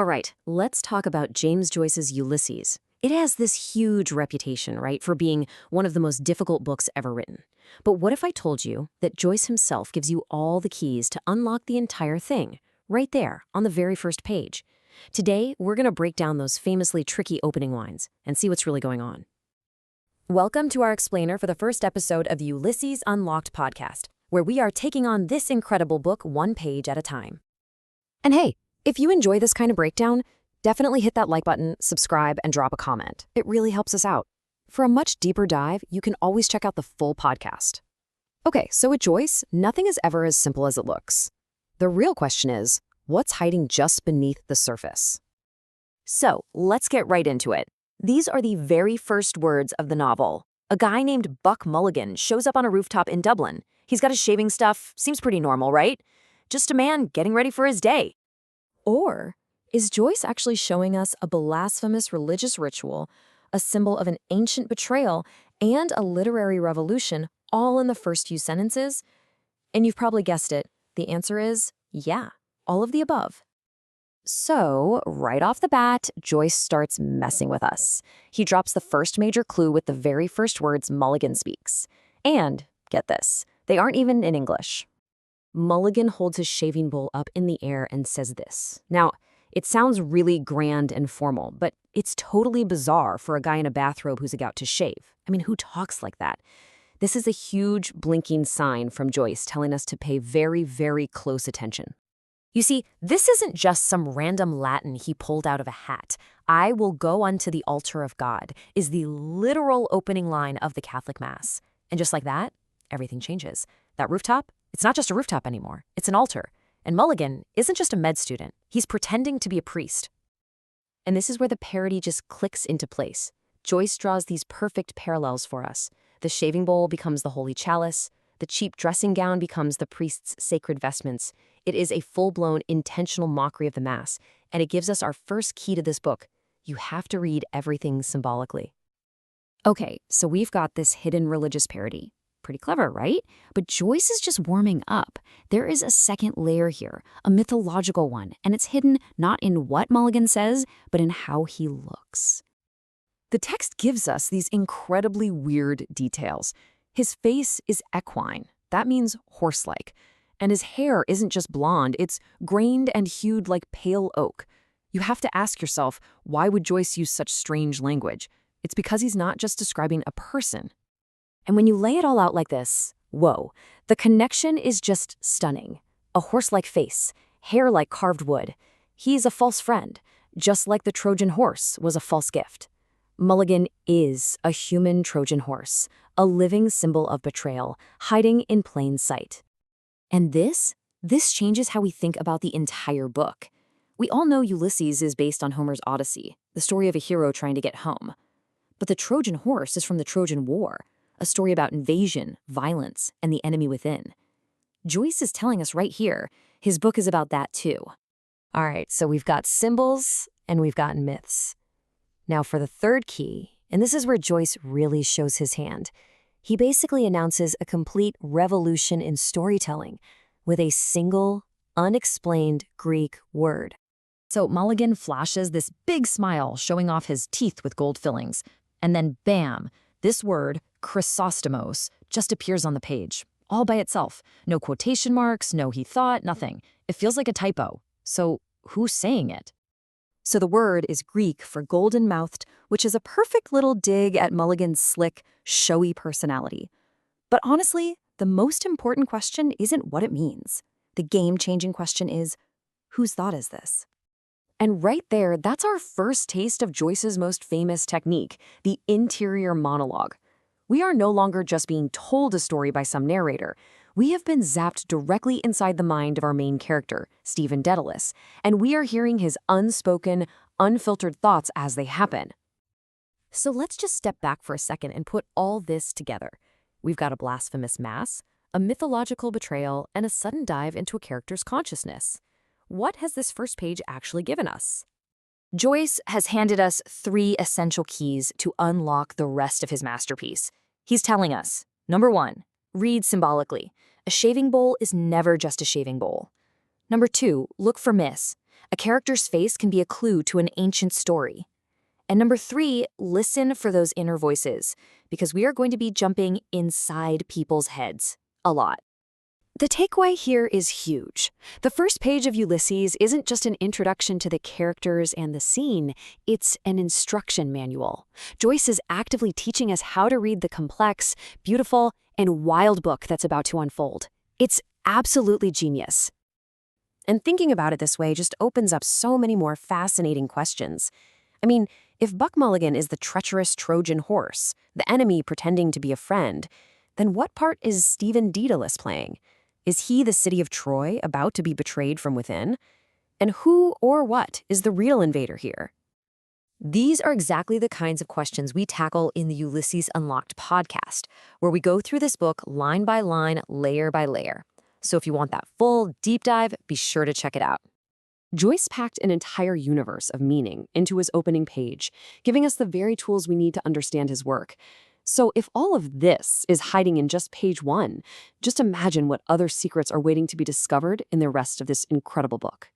All right, let's talk about James Joyce's Ulysses. It has this huge reputation, right, for being one of the most difficult books ever written. But what if I told you that Joyce himself gives you all the keys to unlock the entire thing, right there, on the very first page? Today, we're going to break down those famously tricky opening lines and see what's really going on. Welcome to our explainer for the first episode of the Ulysses Unlocked podcast, where we are taking on this incredible book one page at a time. And hey, if you enjoy this kind of breakdown, definitely hit that like button, subscribe, and drop a comment. It really helps us out. For a much deeper dive, you can always check out the full podcast. Okay, so with Joyce, nothing is ever as simple as it looks. The real question is, what's hiding just beneath the surface? So, let's get right into it. These are the very first words of the novel. A guy named Buck Mulligan shows up on a rooftop in Dublin. He's got his shaving stuff, seems pretty normal, right? Just a man getting ready for his day. Or is Joyce actually showing us a blasphemous religious ritual, a symbol of an ancient betrayal, and a literary revolution all in the first few sentences? And you've probably guessed it. The answer is yeah, all of the above. So, right off the bat, Joyce starts messing with us. He drops the first major clue with the very first words Mulligan speaks. And, get this, they aren't even in English. Mulligan holds his shaving bowl up in the air and says this. Now, it sounds really grand and formal, but it's totally bizarre for a guy in a bathrobe who's about to shave. I mean, who talks like that? This is a huge blinking sign from Joyce telling us to pay very, very close attention. You see, this isn't just some random Latin he pulled out of a hat. "I will go unto the altar of God" is the literal opening line of the Catholic Mass. And just like that, everything changes. That rooftop, it's not just a rooftop anymore. It's an altar. And Mulligan isn't just a med student. He's pretending to be a priest. And this is where the parody just clicks into place. Joyce draws these perfect parallels for us. The shaving bowl becomes the holy chalice. The cheap dressing gown becomes the priest's sacred vestments. It is a full-blown, intentional mockery of the Mass, and it gives us our first key to this book. You have to read everything symbolically. Okay, so we've got this hidden religious parody. Pretty clever, right? But Joyce is just warming up. There is a second layer here, a mythological one, and it's hidden not in what Mulligan says, but in how he looks. The text gives us these incredibly weird details. His face is equine. That means horse-like. And his hair isn't just blonde, it's grained and hued like pale oak. You have to ask yourself, why would Joyce use such strange language? It's because he's not just describing a person. And when you lay it all out like this, whoa, the connection is just stunning. A horse-like face, hair like carved wood. He's a false friend, just like the Trojan horse was a false gift. Mulligan is a human Trojan horse, a living symbol of betrayal, hiding in plain sight. And this changes how we think about the entire book. We all know Ulysses is based on Homer's Odyssey, the story of a hero trying to get home. But the Trojan horse is from the Trojan War, a story about invasion, violence, and the enemy within. Joyce is telling us right here, his book is about that too. All right, so we've got symbols and we've got myths. Now for the third key, and this is where Joyce really shows his hand. He basically announces a complete revolution in storytelling with a single, unexplained Greek word. So Mulligan flashes this big smile showing off his teeth with gold fillings, and then bam, this word, Chrysostomos, just appears on the page, all by itself. No quotation marks, no he thought, nothing. It feels like a typo. So who's saying it? So the word is Greek for golden-mouthed, which is a perfect little dig at Mulligan's slick, showy personality. But honestly, the most important question isn't what it means. The game-changing question is, whose thought is this? And right there, that's our first taste of Joyce's most famous technique, the interior monologue. We are no longer just being told a story by some narrator. We have been zapped directly inside the mind of our main character, Stephen Dedalus, and we are hearing his unspoken, unfiltered thoughts as they happen. So let's just step back for a second and put all this together. We've got a blasphemous mass, a mythological betrayal, and a sudden dive into a character's consciousness. What has this first page actually given us? Joyce has handed us 3 essential keys to unlock the rest of his masterpiece. He's telling us, number 1, read symbolically. A shaving bowl is never just a shaving bowl. Number 2, look for myths. A character's face can be a clue to an ancient story. And number 3, listen for those inner voices, because we are going to be jumping inside people's heads a lot. The takeaway here is huge. The first page of Ulysses isn't just an introduction to the characters and the scene, it's an instruction manual. Joyce is actively teaching us how to read the complex, beautiful, and wild book that's about to unfold. It's absolutely genius. And thinking about it this way just opens up so many more fascinating questions. I mean, if Buck Mulligan is the treacherous Trojan horse, the enemy pretending to be a friend, then what part is Stephen Dedalus playing? Is he the city of Troy about to be betrayed from within? And who or what is the real invader here? These are exactly the kinds of questions we tackle in the Ulysses Unlocked podcast, where we go through this book line by line, layer by layer. So if you want that full, deep dive, be sure to check it out. Joyce packed an entire universe of meaning into his opening page, giving us the very tools we need to understand his work. So if all of this is hiding in just page 1, just imagine what other secrets are waiting to be discovered in the rest of this incredible book.